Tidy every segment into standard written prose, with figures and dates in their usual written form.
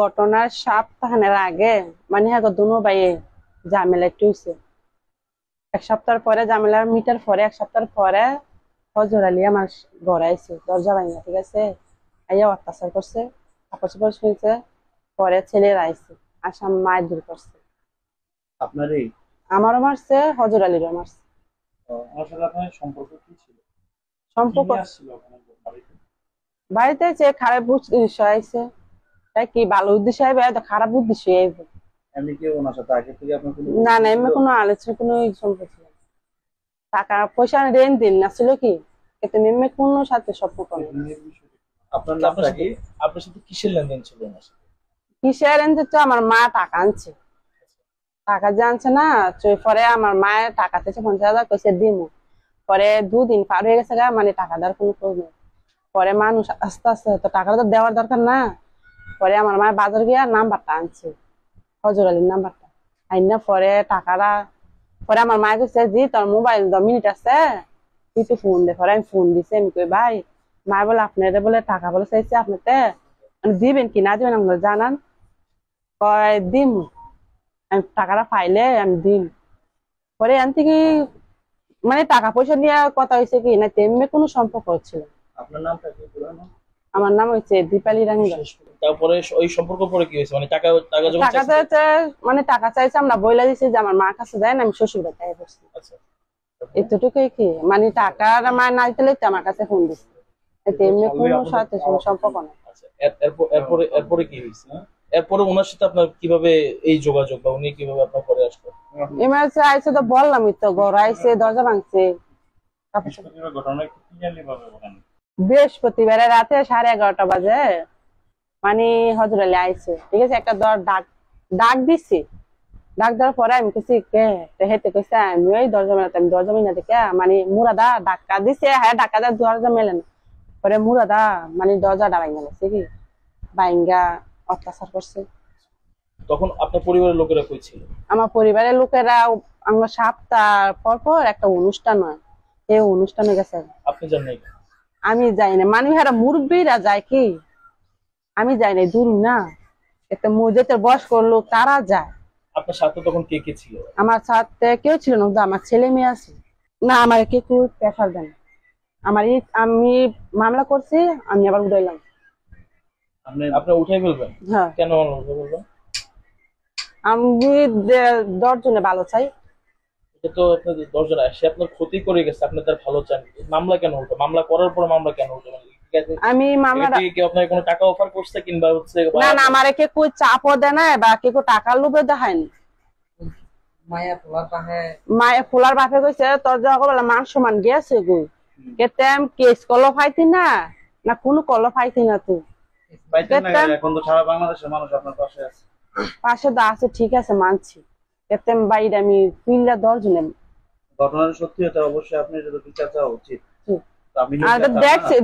ঘটনার সপ্তাহের আগে মানে হ্যাঁ দুনো ভাইয়ে ঝামেলা টুইছে। এক সপ্তাহ পরে ঝামেলা মিটার পরে এক সপ্তাহ পরে হজর আলী আমার ঘরে আইছে দরজা ভাঙা, ঠিক আছে, আইয়া অত্যাচার করছে, কাপড় চাপড় শুনছে। পরে ছেলেরা আইছে, আসাম মায়ের দূর করছে। আপনারই আমারও মারছে, হজর আলীরও মারছে। আমার সাথে আপনার সম্পর্ক কি ছিল? সম্পর্ক কি আসছিল আপনার বাড়িতে? বাড়িতে যে খারাপ উদ্দেশ্য আইছে, তাই কি ভালো উদ্দেশ্য আইবে তো খারাপ উদ্দেশ্য আইবে। এমনি কি ওনার সাথে আগে থেকে আপনার কোনো না না, পরিচয় এমনি ছিল? কোনো আলোচনা কোনো সম্পর্ক ছিল না। টাকা পয়সা রেন দিন না ছিল কি, কিন্তু এমনি কোনো সাথে সম্পর্ক নেই। বিয়ের বিষয়টা আপনার আপনার নামটা সাথে কি? আপনার সাথে কিসের লেনদেন ছিল ওনার সাথে? কিসের এনছে তো আমার মা টাকা আনছে, টাকা যে আনছে না, পরে আমার মায়ের টাকা থেকে 50,000 কইছে দিমু। পরে 2 দিন পার হয়ে গেছে গা, মানে টাকা দেওয়ার কোনো খোঁজ নেই। পরে মানুষ আস্তে আস্তে তো টাকাটা তো দেওয়ার দরকার না। পরে আমার মা বাজার গিয়া নাম্বারটা আনছে, হজর আলীর নাম্বারটা আইনা পরে টাকাটা। পরে আমার মায়ে কইছে জি তোর মোবাইল 10 মিনিট আছে, তুই তো ফোন দে। পরে আমি ফোন দিছি, আমি কই ভাই মা বলে আপনাদের বলে টাকা বলে চাইছে, আপনাতে দিবেন কি না দিবেন আমাকে জানান। কয় দিম, আমি টাকাটা পাইলে আমি দিন। পরে আনতে কি মানে টাকা পয়সা নিয়ে কথা হয়েছে কি না, তেমনি কোনো সম্পর্ক হচ্ছিল না। আপনার নামটা কি পুরো নাম? আমার নাম হচ্ছে দীপালি রানী দাস। তারপরে ওই সম্পর্ক পরে কি হয়েছে, মানে টাকা টাকা যখন টাকা চাইছে? চাইছে, মানে টাকা চাইছে, আমরা বইলা দিছি যে আমার মার কাছে যায় না, আমি শ্বশুর বাড়িতে বসছি। আচ্ছা, এতটুকুই কি, মানে টাকার মা না দিলে তো আমার কাছে ফোন দিচ্ছে, তেমনি কোনো সাথে কোনো সম্পর্ক নেই। আচ্ছা। এরপরে এরপরে কি হয়েছে? এরপরে ওনার সাথে আপনার কিভাবে এই যোগাযোগ, বা উনি কিভাবে আপনার ঘরে আসলো? এমার্জেন্সি আইছে তো বললামই তো, ঘর আইছে, দরজা ভাঙছে। বৃহস্পতিবার ঘটনা ক্লিয়ারলি ভাবে বলেন। বৃহস্পতিবারে রাতে 11:30 বাজে মানে হজর আলী আইছে, ঠিক আছে, একটা ডাক ডাক দিছি। ডাক দেওয়ার পরে আমি কিছু কে হেঁটে কইছে আমি ওই দরজা মেলাতে, আমি দরজা মিনা দেখে মানে মুরাদা ডাক্কা দিছে, হ্যাঁ ডাক্কা দেওয়ার দরজা মেলে না। পরে মুরাদা মানে দরজাটা ভাঙ্গা গেছে কি, ভাঙ্গা অত্যাচার করছে। তখন আপনার পরিবারের লোকেরা কই ছিল? আমার পরিবারের লোকেরা, আমার সপ্তাহ পর পর একটা অনুষ্ঠান হয়, এই অনুষ্ঠানে গেছে। আপনি জান নাই? আমি যাই না, মানুষেরা মুরব্বীরা যায় কি, আমি যাই না, দূর না, একটা মসজিদের বয়স্ক লোক তারা যায়। আপনার সাথে তখন কে কে ছিল? আমার সাথে কেউ ছিল না, আমার ছেলে মেয়ে আছে। না আমার কেউ প্রেশার দেন, আমি মামলা করছি, আমি আবার উঠাইলাম। আপনি উঠাই ফেলবেন? হ্যাঁ, কেন উঠাই ফেলবেন? আমি 10 জনে ভালো চাই। এটা তো আপনার 10 জন সে আপনার ক্ষতি করে গেছে, আপনি তার ভালো চান, মামলা কেন উঠে? মামলা করার পর মামলা কেন উঠে? মানে ঠিক আছে, আমি মামলাটা, কেউ আপনাকে কোনো টাকা অফার করছে কিংবা হচ্ছে না না, আমার কেউ চাপও দেয় না বা কেউ টাকার লোভে দেখায়নি। মায়ে ফুলার বাপে কইছে তোর যখন মান সমান গেছে গুই, কেতেম কেস কল ফাইতি না, না কোনো কল ফাইতি না তুই পাইতেন না, এখন তো সারা বাংলাদেশের মানুষ আপনার পাশে আছে। পাশে তো আছে, ঠিক আছে মানছি, কেতেম বাইরে আমি 3-10 জনে। ঘটনাটা সত্যি হতে অবশ্যই আপনি এটা তো বিচার চাওয়া উচিত। তো আপনি আর নির্যাতন না। দেখছি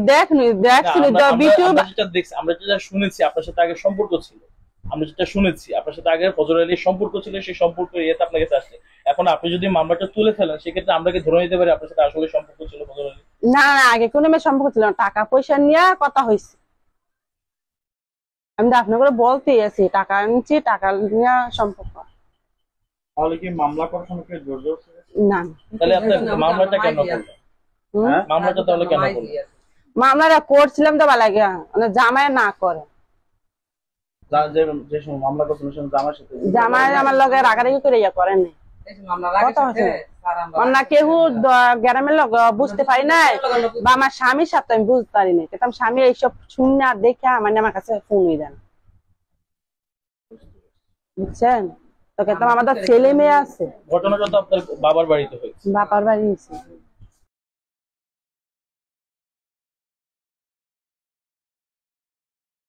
দেখছি যেটা দেখছি, আমরা যেটা শুনেছি আপনার সাথে আগে সম্পর্ক ছিল, আমরা যেটা শুনেছি আপনার সাথে আগে ফজর আলীর সম্পর্ক ছিল, সেই সম্পর্ক ইয়েতে আপনার কাছে আসছে। এখন আপনি যদি মামলাটা তুলে ফেলেন, সেক্ষেত্রে আমরা কি ধরে নিতে পারি আপনার সাথে আসলে সম্পর্ক ছিল ফজর আলী? না না, আগে কোনো মেয়ে সম্পর্ক ছিল না, টাকা পয়সা নিয়ে কথা হয়েছে। আমি তো আপনাকে বলতেই আছি, টাকা আনছি, টাকা নিয়ে সম্পর্ক। তাহলে কি মামলা করার সময় কেউ জোর জবরদস্তি করছে? না তাহলে আপনার মামলাটা কেন করলেন? হ্যাঁ? মামলাটা তাহলে কেন করলেন? মামলাটা করছিলাম তো ভালো লাগে, জামাই না করে, যে সময় মামলা করছেন ওই সময় জামার সাথে জামাই আমার লগে রাগারাগি করে ইয়া করেন নাই। কথা হয়েছে না, কেউ গ্রামের লোক বুঝতে পারি নাই, বা আমার স্বামীর সাথে আমি বুঝতে পারি নাই, কিন্তু স্বামী এইসব শুনে আর দেখে মানে আমার কাছে ফোনই দেন, বুঝছেন তো, কিন্তু আমাদের ছেলে মেয়ে আছে। ঘটনাটা তো আপনার বাবার বাড়িতে হয়েছে। বাপার বাড়ি নিয়েছে।